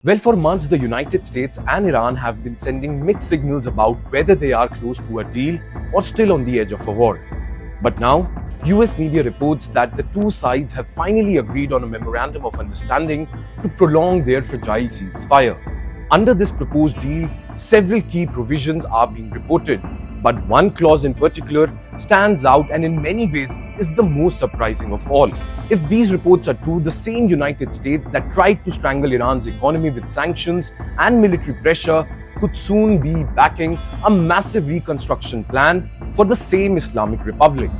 Well, for months, the United States and Iran have been sending mixed signals about whether they are close to a deal or still on the edge of a war. But now, US media reports that the two sides have finally agreed on a memorandum of understanding to prolong their fragile ceasefire. Under this proposed deal, several key provisions are being reported, but one clause in particular stands out and in many ways is the most surprising of all. If these reports are true, the same United States that tried to strangle Iran's economy with sanctions and military pressure could soon be backing a massive reconstruction plan for the same Islamic Republic.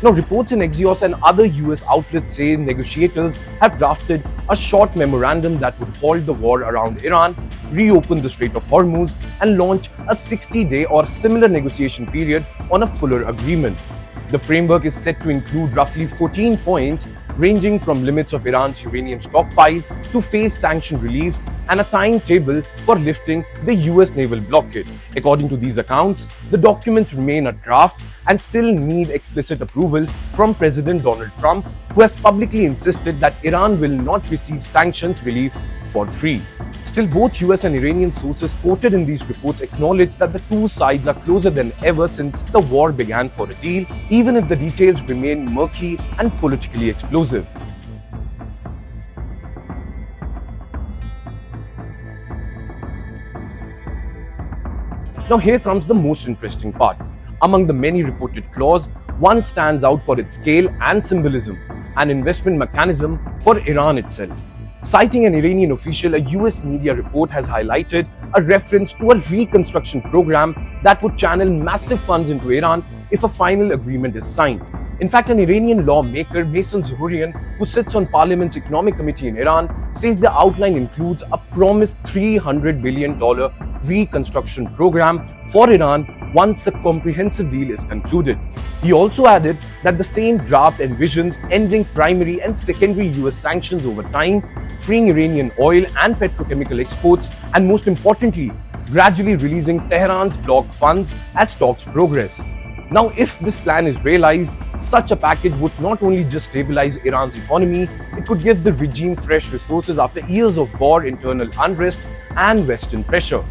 Now, reports in Axios and other US outlets say negotiators have drafted a short memorandum that would halt the war around Iran, reopen the Strait of Hormuz, and launch a 60-day or similar negotiation period on a fuller agreement. The framework is set to include roughly 14 points, ranging from limits of Iran's uranium stockpile to phase sanction relief and a timetable for lifting the US naval blockade. According to these accounts, the documents remain a draft and still need explicit approval from President Donald Trump, who has publicly insisted that Iran will not receive sanctions relief for free. Still, both US and Iranian sources quoted in these reports acknowledge that the two sides are closer than ever since the war began for a deal, even if the details remain murky and politically explosive. Now here comes the most interesting part. Among the many reported clauses, one stands out for its scale and symbolism, an investment mechanism for Iran itself. Citing an Iranian official, a US media report has highlighted a reference to a reconstruction program that would channel massive funds into Iran if a final agreement is signed. In fact, an Iranian lawmaker, Mason Zohurian, who sits on Parliament's Economic Committee in Iran, says the outline includes a promised $300 billion reconstruction program for Iran once a comprehensive deal is concluded. He also added that the same draft envisions ending primary and secondary US sanctions over time, freeing Iranian oil and petrochemical exports, and most importantly, gradually releasing Tehran's blocked funds as talks progress. Now, if this plan is realized, such a package would not only just stabilize Iran's economy, it could give the regime fresh resources after years of war, internal unrest, and Western pressure.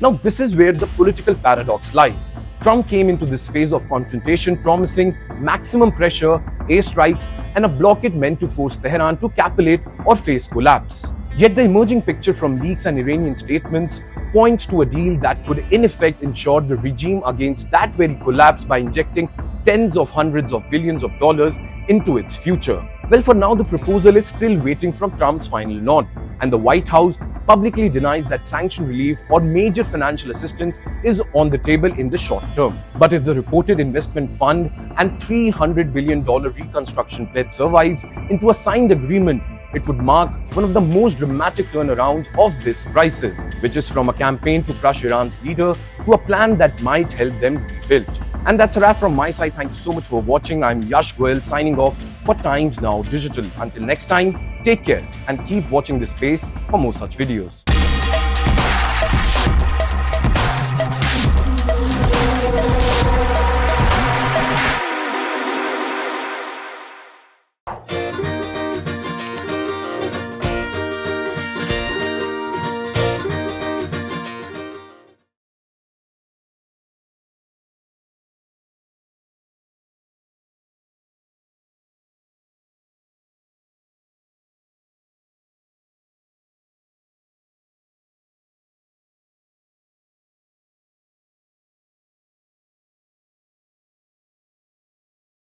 Now, this is where the political paradox lies. Trump came into this phase of confrontation promising maximum pressure, airstrikes, and a blockade meant to force Tehran to capitulate or face collapse. Yet the emerging picture from leaks and Iranian statements points to a deal that could in effect ensure the regime against that very collapse by injecting tens of hundreds of billions of dollars into its future. Well, for now, the proposal is still waiting from Trump's final nod, and the White House publicly denies that sanction relief or major financial assistance is on the table in the short term. But if the reported investment fund and $300 billion reconstruction pledge survives into a signed agreement, it would mark one of the most dramatic turnarounds of this crisis, which is from a campaign to crush Iran's leader to a plan that might help them rebuild. And that's a wrap from my side. Thank you so much for watching. I'm Yash Goel signing off for Times Now Digital. Until next time, take care and keep watching this space for more such videos.